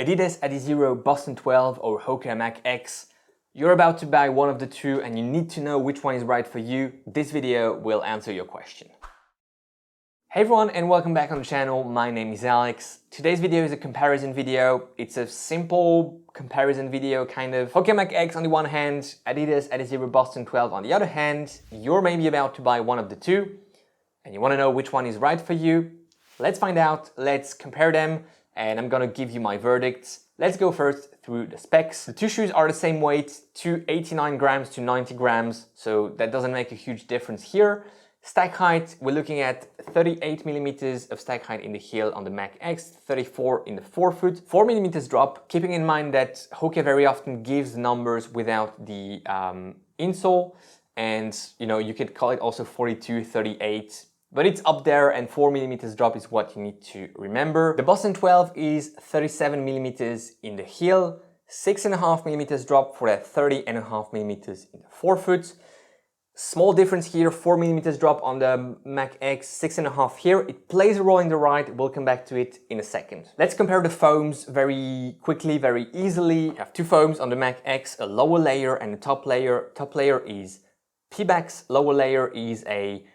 Adidas Adizero Boston 12 or Hoka Mach X. You're about to buy one of the two and you need to know which one is right for you. This video will answer your question. Hey everyone and welcome back on the channel. My name is Alex. Today's video is a comparison video. It's a simple comparison video kind of. Hoka Mach X on the one hand, Adidas Adizero Boston 12 on the other hand. You're maybe about to buy one of the two and you want to know which one is right for you. Let's find out, let's compare them, and I'm gonna give you my verdicts. Let's go first through the specs. The two shoes are the same weight, 289 grams to 90 grams, so that doesn't make a huge difference here. Stack height, we're looking at 38 millimeters of stack height in the heel on the Mach X, 34 in the forefoot, 4 millimeters drop, keeping in mind that Hoka very often gives numbers without the insole, and you could call it also 42, 38, but it's up there, and 4 millimeters drop is what you need to remember. The Boston 12 is 37 millimeters in the heel, 6.5 millimeters drop for that 30.5 millimeters in the forefoot. Small difference here, 4 millimeters drop on the Mach X, 6.5 here. It plays a role in the ride. We'll come back to it in a second. Let's compare the foams very quickly, very easily. You have two foams on the Mach X, a lower layer and a top layer. Top layer is Pebax, lower layer is a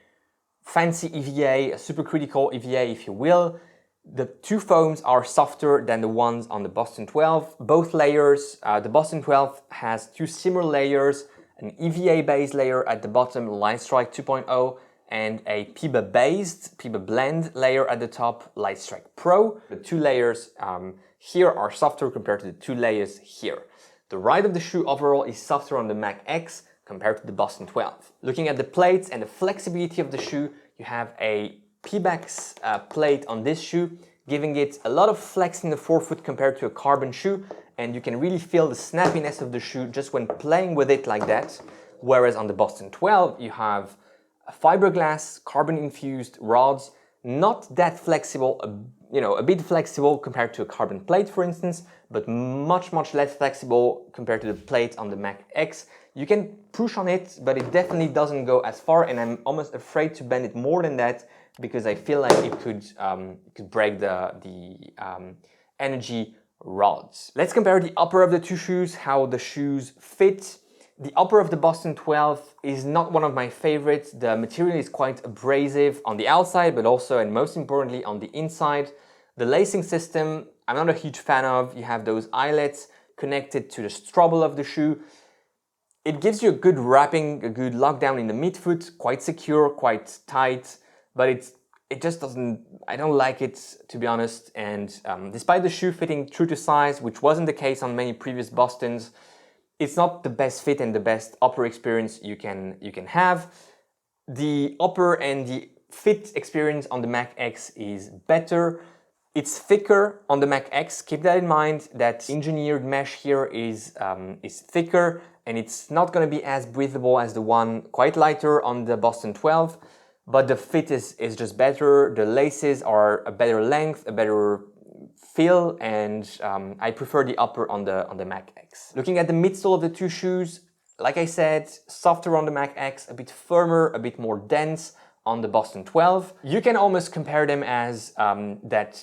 fancy EVA, a supercritical EVA if you will. The two foams are softer than the ones on the Boston 12. Both layers, the Boston 12 has two similar layers, an EVA base layer at the bottom, Lightstrike 2.0, and a PIBA blend layer at the top, Lightstrike Pro. The two layers here are softer compared to the two layers here. The ride of the shoe overall is softer on the Mach X compared to the Boston 12. Looking at the plates and the flexibility of the shoe, you have a Pebax plate on this shoe, giving it a lot of flex in the forefoot compared to a carbon shoe, and you can really feel the snappiness of the shoe just when playing with it like that. Whereas on the Boston 12, you have a fiberglass, carbon-infused rods, not that flexible, a bit flexible compared to a carbon plate, for instance, but much less flexible compared to the plate on the Mach X. You can push on it, but it definitely doesn't go as far, and I'm almost afraid to bend it more than that because I feel like it could break the energy rods. Let's compare the upper of the two shoes, how the shoes fit. The upper of the Boston 12 is not one of my favorites. The material is quite abrasive on the outside, but also and most importantly on the inside. The lacing system, I'm not a huge fan of. You have those eyelets connected to the straddle of the shoe. It gives you a good wrapping, a good lockdown in the midfoot, quite secure, quite tight, but it just doesn't, I don't like it to be honest. And despite the shoe fitting true to size, which wasn't the case on many previous Bostons, it's not the best fit and the best upper experience you can have. The upper and the fit experience on the Mach X is better. It's thicker on the Mach X. Keep that in mind, that engineered mesh here is thicker, and it's not going to be as breathable as the one quite lighter on the Boston 12, but the fit is just better. The laces are a better length, a better feel, and I prefer the upper on the Mach X. Looking at the midsole of the two shoes, like I said, softer on the Mach X, a bit firmer, a bit more dense on the Boston 12. You can almost compare them as that,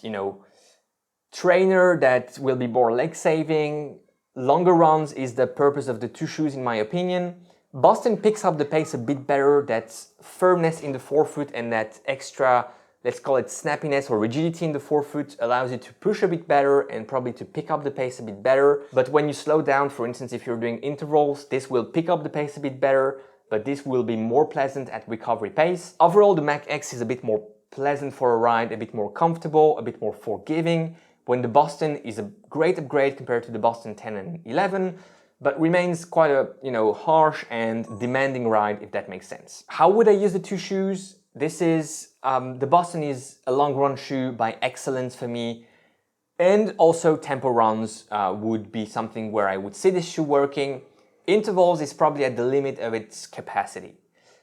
trainer that will be more leg saving. Longer runs is the purpose of the two shoes in my opinion. Boston picks up the pace a bit better, that firmness in the forefoot and that extra, let's call it snappiness or rigidity in the forefoot allows you to push a bit better and probably to pick up the pace a bit better. But when you slow down, for instance, if you're doing intervals, this will pick up the pace a bit better, but this will be more pleasant at recovery pace. Overall, the Mach X is a bit more pleasant for a ride, a bit more comfortable, a bit more forgiving, when the Boston is a great upgrade compared to the Boston 10 and 11, but remains quite a harsh and demanding ride, if that makes sense. How would I use the two shoes? This is, the Boston is a long run shoe by excellence for me, and also tempo runs would be something where I would see this shoe working. Intervals is probably at the limit of its capacity.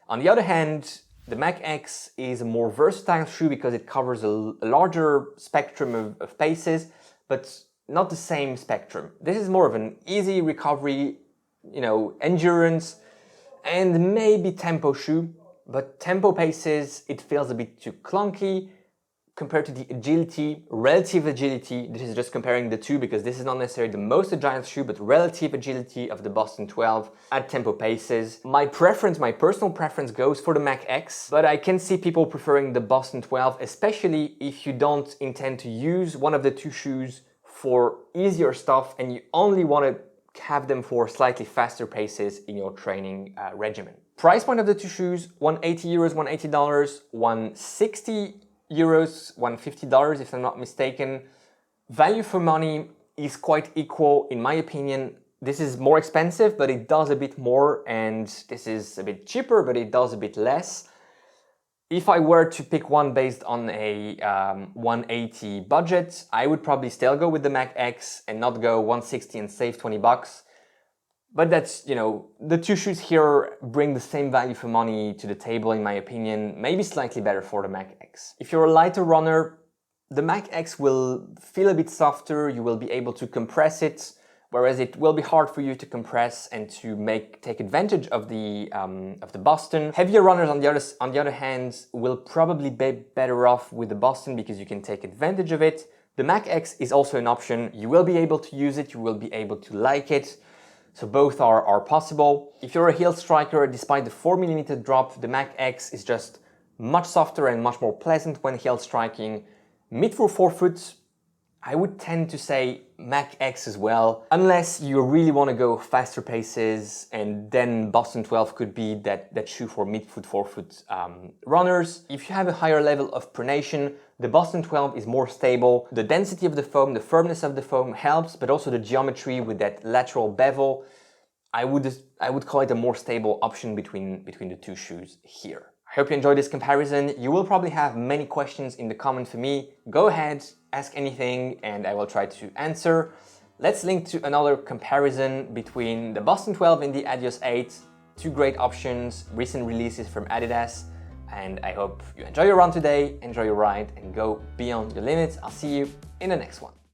On the other hand, the Mach X is a more versatile shoe because it covers a larger spectrum of paces, but not the same spectrum. This is more of an easy recovery, endurance, and maybe tempo shoe, but tempo paces, it feels a bit too clunky. compared to the agility, relative agility, this is just comparing the two because this is not necessarily the most agile shoe, but relative agility of the Boston 12 at tempo paces. My personal preference goes for the Mach X, but I can see people preferring the Boston 12, especially if you don't intend to use one of the two shoes for easier stuff and you only want to have them for slightly faster paces in your training regimen. Price point of the two shoes, €180, $180, €160, $150 if I'm not mistaken. Value for money is quite equal in my opinion. This is more expensive, but it does a bit more, and this is a bit cheaper, but it does a bit less. If I were to pick one based on a 180 budget, I would probably still go with the Mach X and not go 160 and save $20. But that's, you know, the two shoes here bring the same value for money to the table in my opinion, maybe slightly better for the Mach X. If you're a lighter runner, the Mach X will feel a bit softer, you will be able to compress it, whereas it will be hard for you to compress and to take advantage of the Boston. Heavier runners on the other hand will probably be better off with the Boston because you can take advantage of it. The Mach X is also an option, you will be able to use it, you will be able to like it. So both are possible. If you're a heel striker, despite the 4mm drop, the Mach X is just much softer and much more pleasant when heel striking. Mid through forefoot, I would tend to say Mach X as well, unless you really want to go faster paces, and then Boston 12 could be that shoe for mid-foot, forefoot runners. If you have a higher level of pronation, the Boston 12 is more stable. The density of the foam, the firmness of the foam helps, but also the geometry with that lateral bevel. I would call it a more stable option between the two shoes here. I hope you enjoyed this comparison. You will probably have many questions in the comment for me. Go ahead, ask anything and I will try to answer. Let's link to another comparison between the Boston 12 and the Adidas 8. Two great options, recent releases from Adidas. And I hope you enjoy your run today, enjoy your ride and go beyond your limits. I'll see you in the next one.